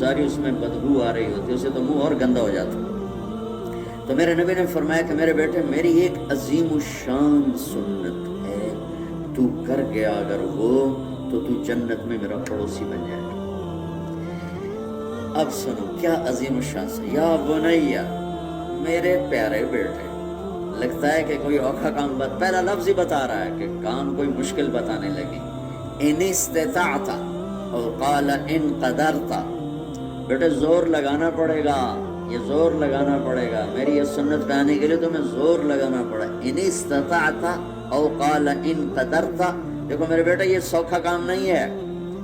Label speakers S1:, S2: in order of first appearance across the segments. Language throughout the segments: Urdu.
S1: ساری اس میں بدبو آ رہی ہوتی، اسے تو منہ اور گندا ہو جاتا۔ تو میرے نبی نے فرمایا کہ میرے بیٹے میری ایک عظیم الشان سنت ہے، تو کر گیا اگر وہ تو جنت میں میرا پڑوسی بن جائے گا۔ اب سنو کیا عظیم الشان سے، یا بنیا، میرے پیارے بیٹے، لگتا ہے کہ کوئی اوکھا کام پہلا لفظ ہی بتا رہا ہے کہ کام کوئی مشکل بتانے لگی۔ ان استطاعت اور قال ان قدرت، بیٹے زور لگانا پڑے گا، یہ زور لگانا پڑے گا، میری یہ سنت پہ آنے کے لیے تمہیں زور لگانا پڑا۔ ان استطاعت او قال ان قدرت، دیکھو میرے بیٹا یہ سوکھا کام نہیں ہے،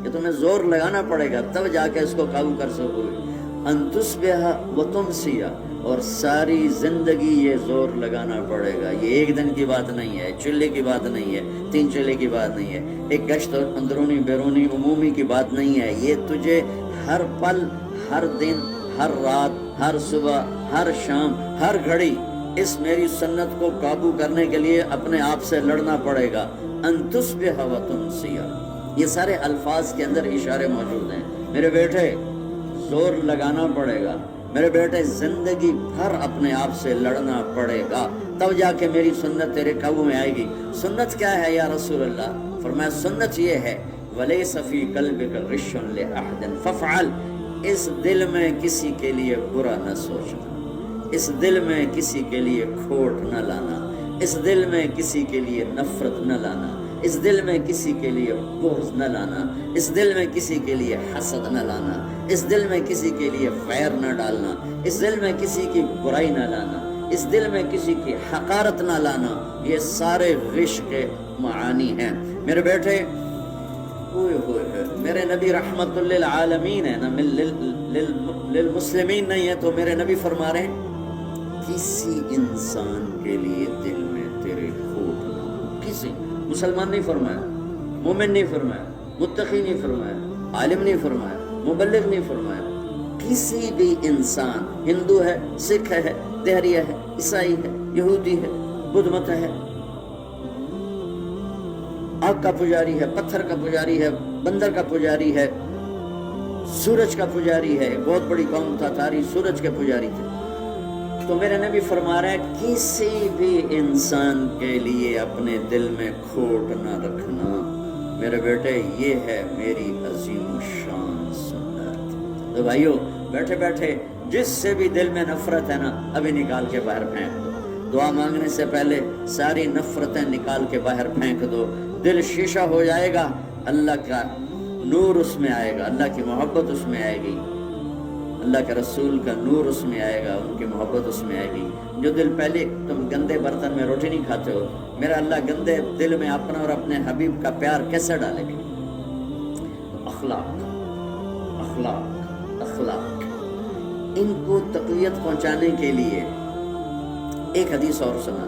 S1: یہ تمہیں زور لگانا پڑے گا تب جا کے اس کو قابو کر سکو گے۔ ان تصبح وتمسی، اور ساری زندگی یہ زور لگانا پڑے گا، یہ ایک دن کی بات نہیں ہے، چولہے کی بات نہیں ہے، 3 چولہے کی بات نہیں ہے، ایک گشت اور اندرونی بیرونی عمومی کی بات نہیں ہے، یہ تجھے ہر پل، ہر دن، ہر رات، ہر صبح، ہر شام، ہر گھڑی اس میری سنت کو قابو کرنے کے لیے اپنے آپ سے لڑنا پڑے گا۔ ان تصبح وتمسی، یہ سارے الفاظ کے اندر اشارے موجود ہیں۔ میرے بیٹے زور لگانا پڑے گا، میرے بیٹے زندگی بھر اپنے آپ سے لڑنا پڑے گا، تب جا کے میری سنت تیرے قابو میں آئے گی۔ سنت کیا ہے یا رسول اللہ؟ فرمایا سنت یہ ہے وَلَيْسَ فِي قَلْبِكَ غِشٌّ لِأَحَدٍ فَافْعَلْ، اس دل میں کسی کے لیے برا نہ سوچنا، اس دل میں کسی کے لیے کھوٹ نہ لانا، اس دل میں کسی کے لیے نفرت نہ لانا، اس دل میں کسی کے لیے بغض نہ لانا، اس دل میں کسی کے لیے حسد نہ لانا، اس دل میں کسی کے لیے ویر نہ ڈالنا، اس دل میں کسی کی برائی نہ لانا، اس دل میں کسی کی حقارت نہ لانا، یہ سارے غش کے معانی ہیں۔ میرے بیٹے میرے نبی رحمت للعالمین ہے نا، للمسلمین نہیں ہے، تو میرے نبی فرما رہے ہیں کسی انسان کے لیے دل میں تیرے کھوٹ نہ ہو، کسی، مسلمان نہیں فرمایا، مومن نہیں فرمایا، متقی نہیں فرمایا، عالم نہیں فرمایا، مبلغ نہیں فرمایا، کسی بھی انسان، ہندو ہے، سکھ ہے، دہریہ ہے، عیسائی ہے، یہودی ہے، بدھ مت ہے، آگ کا پجاری ہے، پتھر کا پجاری ہے، بندر کا پجاری ہے، سورج کا پجاری ہے، بہت بڑی قوم تھا تاری سورج کے پجاری تھے، تو میرے نبی فرما رہا ہے کسی بھی انسان کے لیے اپنے دل میں کھوٹ نہ رکھنا۔ میرے بیٹے یہ ہے میری عظیم الشان سنت۔ تو بھائیو بیٹھے بیٹھے جس سے بھی دل میں نفرت ہے نا، ابھی نکال کے باہر پھینک دو، دعا مانگنے سے پہلے ساری نفرتیں نکال کے باہر پھینک دو، دل شیشہ ہو جائے گا، اللہ کا نور اس میں آئے گا، اللہ کی محبت اس میں آئے گی، اللہ کے رسول کا نور اس میں آئے گا، ان کی محبت اس میں آئے گی۔ جو دل پہلے تم گندے برتن میں روٹی نہیں کھاتے ہو، میرا اللہ گندے دل میں اپنا اور اپنے حبیب کا پیار کیسے ڈالے گا؟ اخلاق اخلاق اخلاق، ان کو تقویت پہنچانے کے لیے ایک حدیث اور سنا،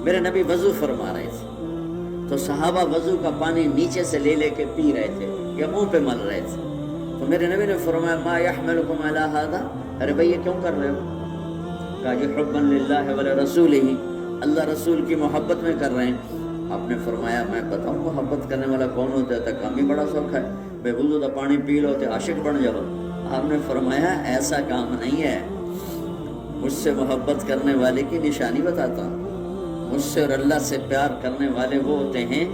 S1: میرے نبی وضو فرما رہے تھے تو صحابہ وضو کا پانی نیچے سے لے لے کے پی رہے تھے یا منہ پہ مل رہے تھے، تو میرے نبی نے فرمایا ما یحملکم علی ھذا، ارے بھائی یہ کیوں کر رہے ہو؟ کہا کہ حبا للہ ولرسولہ، اللہ رسول کی محبت میں کر رہے ہیں۔ آپ نے فرمایا میں بتاؤں محبت کرنے والا کون ہوتا ہے؟ کام ہی بڑا شوق ہے، بے وضو دا پانی پی لو تو عاشق بن جاؤ۔ آپ نے فرمایا ایسا کام نہیں ہے، مجھ سے محبت کرنے والے کی نشانی بتاتا ہوں، مجھ سے اور اللہ سے پیار کرنے والے وہ ہوتے ہیں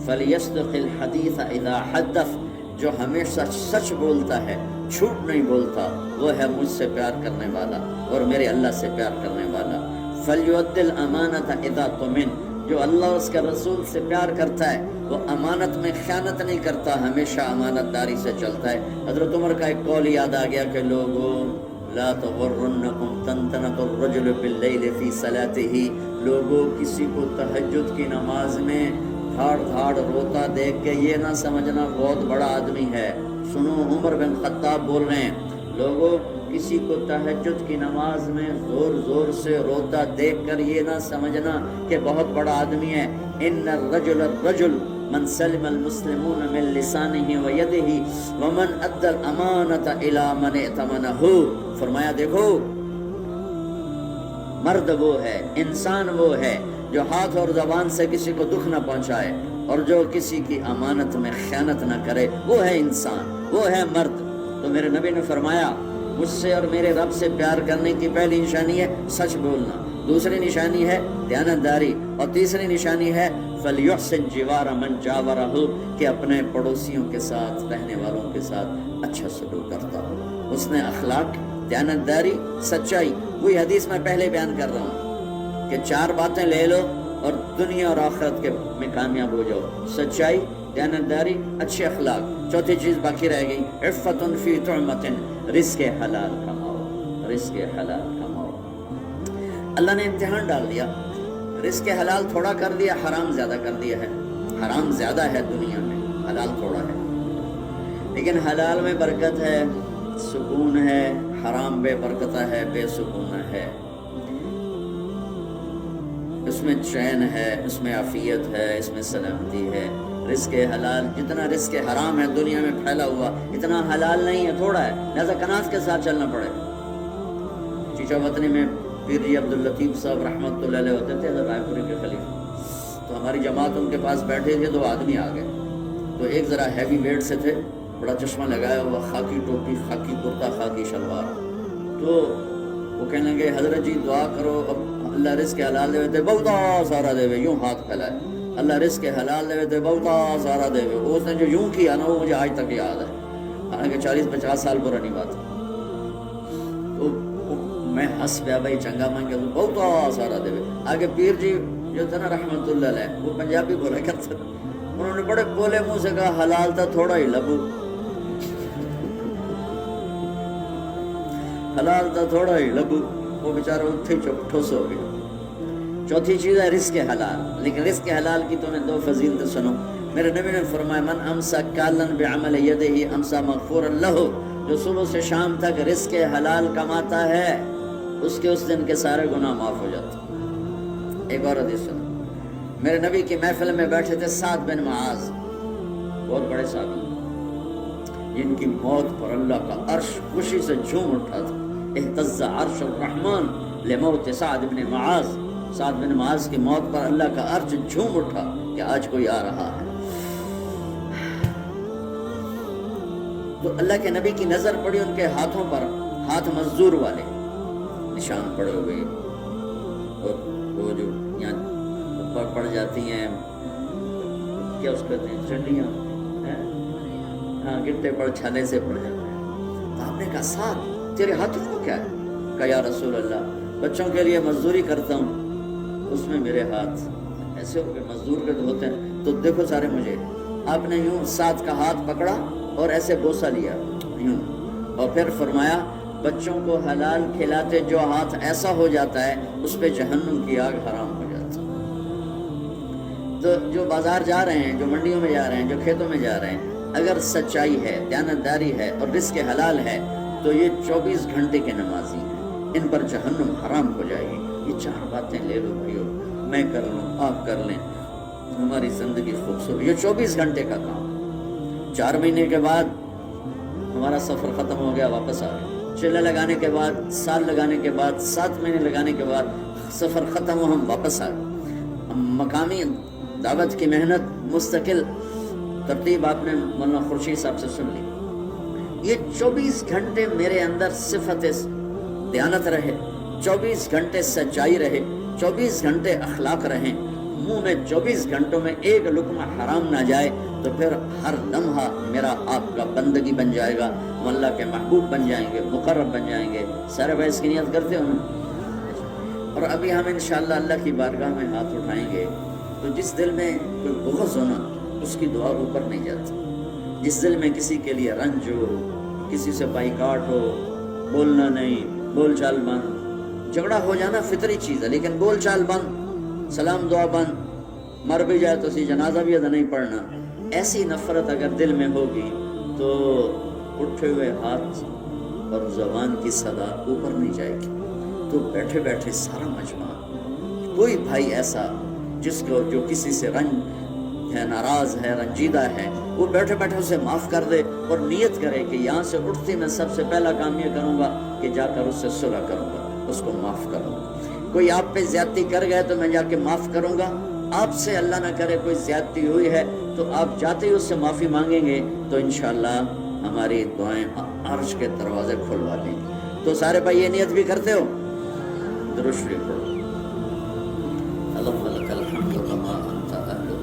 S1: فَلْيَصْدِقِ الْحَدِيثَ إِذَا حَدَّثَ، جو ہمیشہ سچ بولتا ہے، جھوٹ نہیں بولتا، وہ ہے مجھ سے پیار کرنے والا اور میرے اللہ سے پیار کرنے والا۔ فَلْيُؤَدِّ الْأَمَانَةَ إِذَا تُؤْمِنَ، جو اللہ اور اس کے رسول سے پیار کرتا ہے وہ امانت میں خیانت نہیں کرتا، ہمیشہ امانت داری سے چلتا ہے۔ حضرت عمر کا ایک قول یاد آ گیا کہ لوگوں لا تغرنکم تنتنۃ الرجل باللیل فی صلاتہ، لوگوں کسی کو تہجد کی نماز میں دھاڑ دھاڑ روتا دیکھ کے یہ نہ سمجھنا بہت بڑا آدمی ہے۔ سنو عمر بن خطاب بول رہے ہیں، لوگوں کسی کو تہجد کی نماز میں زور زور سے روتا دیکھ کر یہ نہ سمجھنا کہ بہت بڑا آدمی ہے۔ ان الرجل الرجل من سلم المسلمون من لسانہ ویدہ ومن ادى الامانۃ الی من ائتمنہ، فرمایا دیکھو مرد وہ ہے، انسان وہ ہے جو ہاتھ اور زبان سے کسی کو دکھ نہ پہنچائے اور جو کسی کی امانت میں خیانت نہ کرے، وہ ہے انسان، وہ ہے مرد۔ تو میرے نبی نے فرمایا مجھ سے اور میرے رب سے پیار کرنے کی پہلی نشانی ہے سچ بولنا، دوسری نشانی ہے دیانتداری، اور تیسری نشانی ہے فَلْيُحْسِنْ جِوَارَ مَنْ جَاوَرَهُ کہ اپنے پڑوسیوں کے ساتھ، رہنے والوں کے ساتھ اچھا سلوک کرتا ہو۔ اس نے اخلاق، دیانتداری، سچائی، وہی حدیث میں پہلے بیان کر رہا ہوں کہ 4 باتیں لے لو اور دنیا اور آخرت کے میں کامیاب ہو جاؤ، سچائی، دیانتداری، اچھے اخلاق۔ چوتھی چیز باقی رہ گئی عفت فی طعمۃ، رزق حلال کماؤ، رزق حلال کماؤ۔ اللہ نے امتحان ڈال دیا، رزق حلال تھوڑا کر دیا، حرام زیادہ کر دیا ہے۔ حرام زیادہ ہے دنیا میں، حلال تھوڑا ہے، لیکن حلال میں برکت ہے، سکون ہے، حرام بے برکت ہے، بے سکون ہے۔ اس میں چین ہے، اس میں عافیت ہے، اس میں سلامتی ہے۔ رزق حلال، جتنا رزق حرام ہے دنیا میں پھیلا ہوا اتنا حلال نہیں ہے، تھوڑا ہے، لہذا کناعت کے ساتھ چلنا پڑے۔ چیچا وطنی میں پیر جی عبداللطیف صاحب رحمۃ اللہ علیہ ہوتے تھے، حضرت رائے پوری کے خلیفہ، تو ہماری جماعت ان کے پاس بیٹھے تھے، 2 آدمی آ گئے، تو ایک ذرا ہیوی ویٹ سے تھے، بڑا چشمہ لگایا ہوا، خاکی ٹوپی، خاکی کرتا، خاکی شلوار، تو وہ کہنے لگے حضرت جی دعا کرو، اب اللہ رزق حلال دے دے بہت سارا دے، یوں ہاتھ پھیلائے، اللہ رزق حلال دے دے بہت سارا دے۔ اس نے جو یوں کیا نا وہ مجھے آج تک یاد ہے، حالانکہ 40-50 سال پرانی بات ہے۔ تو میں ہنس پیا، بھائی چنگا مانگے تو بہت سارا دے۔ آگے پیر جی جو تھا نا رحمت اللہ علیہ، وہ پنجابی بولا کرتے، انہوں نے بڑے بولے منہ سے کہا حلال تھا تھوڑا ہی لبو، حلال تھا تھوڑا ہی لبو۔ وہ بیچارہ اتھے چپ ٹھوس ہو گیا۔ چوتھی چیز ہے رزق حلال، لیکن رزق حلال کی تو نے 2 فضیلتیں سنو۔ میرے نبی نے فرمایا من امسا کالن بعمل یدہ امسا مغفورا لہ، جو صبح سے شام تک رزق حلال کماتا ہے اس کے اس دن کے سارے گناہ معاف ہو جاتے۔ ایک اور حدیث سنو، میرے نبی کی محفل میں بیٹھے تھے سعد بن معاذ، بہت بڑے صحابی، جن کی موت پر اللہ کا عرش خوشی سے جھوم اٹھا تھا۔ اہتز عرش الرحمن لموت سعد بن معاذ، سعد بن معاذ کی موت پر اللہ کا عرش جھوم اٹھا کہ آج کوئی آ رہا ہے۔ تو اللہ کے نبی کی نظر پڑی ان کے ہاتھوں پر، ہاتھ مزدور والے نشان پڑے ہوئے، اور وہ جو یہاں اوپر پڑ جاتی ہیں، کیا اس کہتے ہیں، چنڈیاں، ہاں گٹے پر چھالے سے پڑ جاتے ہیں۔ تو آپ نے کہا سعد تیرے ہاتھوں کو کیا ہے؟ کہا یا رسول اللہ بچوں کے لیے مزدوری کرتا ہوں، اس میں میرے ہاتھ ایسے ہو کے مزدور کے ہوتے ہیں، تو دیکھو سارے مجھے۔ آپ نے یوں سعد کا ہاتھ پکڑا اور ایسے بوسہ لیا یوں، اور پھر فرمایا بچوں کو حلال کھلاتے جو ہاتھ ایسا ہو جاتا ہے اس پہ جہنم کی آگ حرام ہو جاتی۔ تو جو بازار جا رہے ہیں، جو منڈیوں میں جا رہے ہیں، جو کھیتوں میں جا رہے ہیں، اگر سچائی ہے، دیانتداری ہے اور رزق حلال ہے تو یہ 24 گھنٹے کے نمازی ہیں، ان پر جہنم حرام ہو جائے گی۔ یہ 4 باتیں لے لو بھائیو، میں کر لوں، آپ کر لیں، ہماری زندگی خوبصورت۔ یہ 24 گھنٹے کا کام، 4 مہینے کے بعد ہمارا سفر ختم ہو گیا، واپس آ گئے، چلے لگانے کے بعد، سال لگانے کے بعد، 7 مہینے لگانے کے بعد سفر ختم ہو، ہم واپس آ گئے۔ مقامی دعوت کی محنت مستقل ترتیب آپ نے مولانا خورشید صاحب سے سن لی۔ یہ 24 گھنٹے میرے اندر صفت دیانت رہے، 24 گھنٹے سچائی رہے، 24 گھنٹے اخلاق رہیں، منہ میں 24 گھنٹوں میں ایک لقمہ حرام نہ جائے، تو پھر ہر لمحہ میرا آپ کا بندگی بن جائے گا، ہم اللہ کے محبوب بن جائیں گے، مقرب بن جائیں گے۔ سارے بھائی اس کی نیت کرتے ہوں۔ اور ابھی ہم انشاءاللہ اللہ کی بارگاہ میں ہاتھ اٹھائیں گے، تو جس دل میں کوئی بغض ہونا اس کی دعا اوپر نہیں جاتی، جس دل میں کسی کے لیے رنج ہو، کسی سے بائیکاٹ ہو، بولنا نہیں، بول چال بند، جھگڑا ہو جانا فطری چیز ہے، لیکن بول چال بند، سلام دعا بند، مر بھی جائے تو اسی جنازہ بھی ادا نہیں پڑھنا، ایسی نفرت اگر دل میں ہوگی تو اٹھے ہوئے ہاتھ اور زبان کی صدا اوپر نہیں جائے گی۔ تو بیٹھے بیٹھے سارا مجمع، کوئی بھائی ایسا جس کو جو کسی سے رنج ہے، ناراض ہے، رنجیدہ ہے، وہ بیٹھے بیٹھے اسے معاف کر دے اور نیت کرے کہ یہاں سے اٹھتے میں سب سے پہلا کام یہ کروں گا کہ جا کر اس سے صلح کروں گا، اس کو معاف کروں گا۔ کوئی آپ پہ زیادتی کر گئے تو میں جا کے معاف کروں گا۔ آپ سے اللہ نہ کرے کوئی زیادتی ہوئی ہے تو آپ جاتے ہی اس سے معافی مانگیں گے تو انشاءاللہ ہماری دعائیں عرش کے دروازے کھلوا دیں. تو سارے بھائی یہ نیت بھی کرتے ہو؟ درود شریف پڑھو. اللهم لك الحمد كما أنت أهله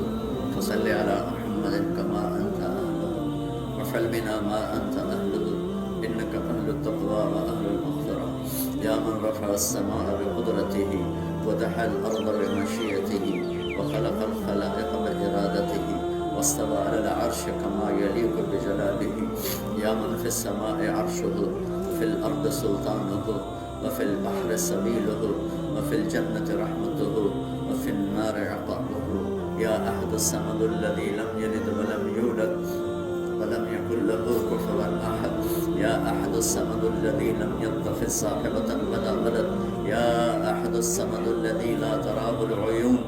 S1: فصل على محمد كما أنت أهله وافعل بنا ما أنت أهله إنك أهل التقوى وأهل المغفرة. يا من رفع السماء بقدرته ودحى الأرض بمشيئته وخلق الخلائق بإرادته واستوى على العرش كما يليق بجلاله. يا من في السماء عرشه وفي الأرض سلطانه وفي البحر سبيله وفي الجنة رحمته وفي النار عقابه. يا أحد الصمد الذي لم يلد ولم يولد ولم يكن له كفوا أحد. يا أحد الصمد الذي لم يتخذ صاحبة ولا ولد. يا أحد الصمد الذي لا تراه العيون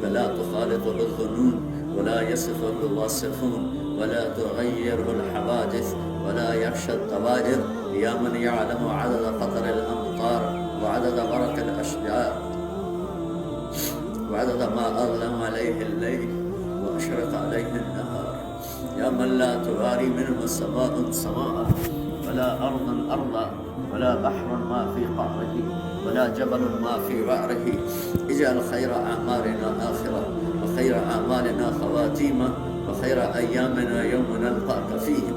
S1: ولا تخالطه الظنون ولا يصفه الواصفون ولا تغيره الحوادث ولا يخشى الطوائر. يا من يعلم عدد قطر الأمطار وعدد ورق الأشجار وعدد ما أظلم عليه الليل وأشرق عليه النهار. يا من لا تواري منه سماء سماء ولا أرض أرضا ولا بحر ما في قعره ولا جبل ما في وعره. اجعل خير أعمالنا آخرة وخير أعمالنا خواتيمة وخير أيامنا يوم نلقاك فيه.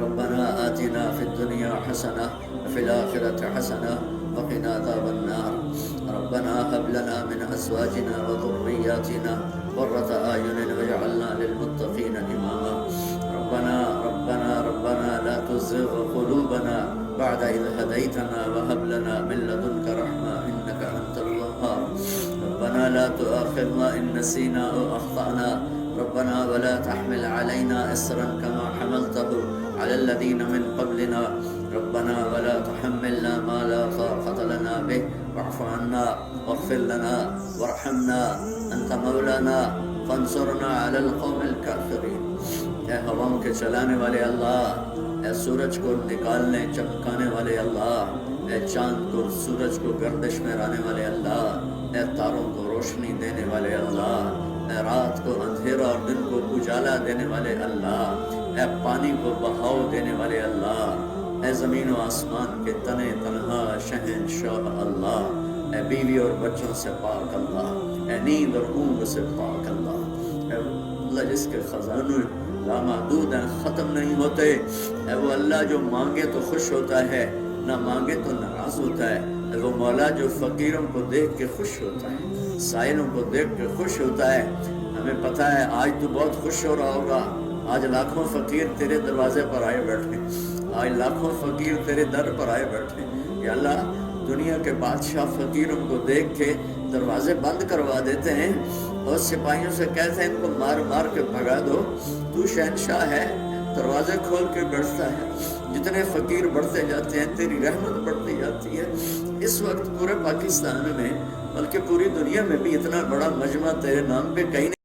S1: ربنا آتنا في الدنيا حسنة وفي الآخرة حسنة وقنا عذاب النار. ربنا هب لنا من أزواجنا وذرياتنا قرة أعين واجعلنا للمتقين إماما. ربنا لا تزغ قلوبنا بعد إذ هديتنا وهب لنا من لدنك رحمة إنك أنت الوهاب. ربنا لا تؤاخذنا إن نسينا أو أخطأنا. ربنا ولا تحمل علينا إصرا كما حملته على الذين من قبلنا. ربنا ولا تحملنا ما لا طاقة لنا به واعف عنا واغفر لنا وارحمنا أنت مولانا فانصرنا على القوم الكافرين. اے ہواؤں کے چلانے والے اللہ، اے سورج کو نکالنے چمکانے والے اللہ، اے چاند کو سورج کو گردش میں لانے والے اللہ، اے تاروں کو روشنی دینے والے اللہ، اے رات کو اندھیرا اور دن کو اجالا دینے والے اللہ، اے پانی کو بہاؤ دینے والے اللہ، اے زمین و آسمان کے تنے تنہا شہنشاہ اللہ، اے بیوی اور بچوں سے پاک اللہ، اے نیند اور اونگ سے پاک اللہ، اے اللہ جس کے خزانے لامحدود ہیں، ختم نہیں ہوتے، اے وہ اللہ جو مانگے تو خوش ہوتا ہے، نہ مانگے تو ناراض ہوتا ہے، اے وہ مولا جو فقیروں کو دیکھ کے خوش ہوتا ہے، سائلوں کو دیکھ کے خوش ہوتا ہے۔ ہمیں پتہ ہے آج تو بہت خوش ہو رہا ہوگا، آج لاکھوں فقیر تیرے دروازے پر آئے بیٹھے، آج لاکھوں فقیر تیرے در پر آئے بیٹھے۔ یا اللہ دنیا کے بادشاہ فقیروں کو دیکھ کے دروازے بند کروا دیتے ہیں اور سپاہیوں سے کہتے ہیں ان کو مار مار کے بھگا دو، تو شہنشاہ ہے، دروازے کھول کے بیٹھتا ہے۔ جتنے فقیر بڑھتے جاتے ہیں تیری رحمت بڑھتی جاتی ہے۔ اس وقت پورے پاکستان میں بلکہ پوری دنیا میں بھی اتنا بڑا مجمع تیرے نام پہ کہیں نہیں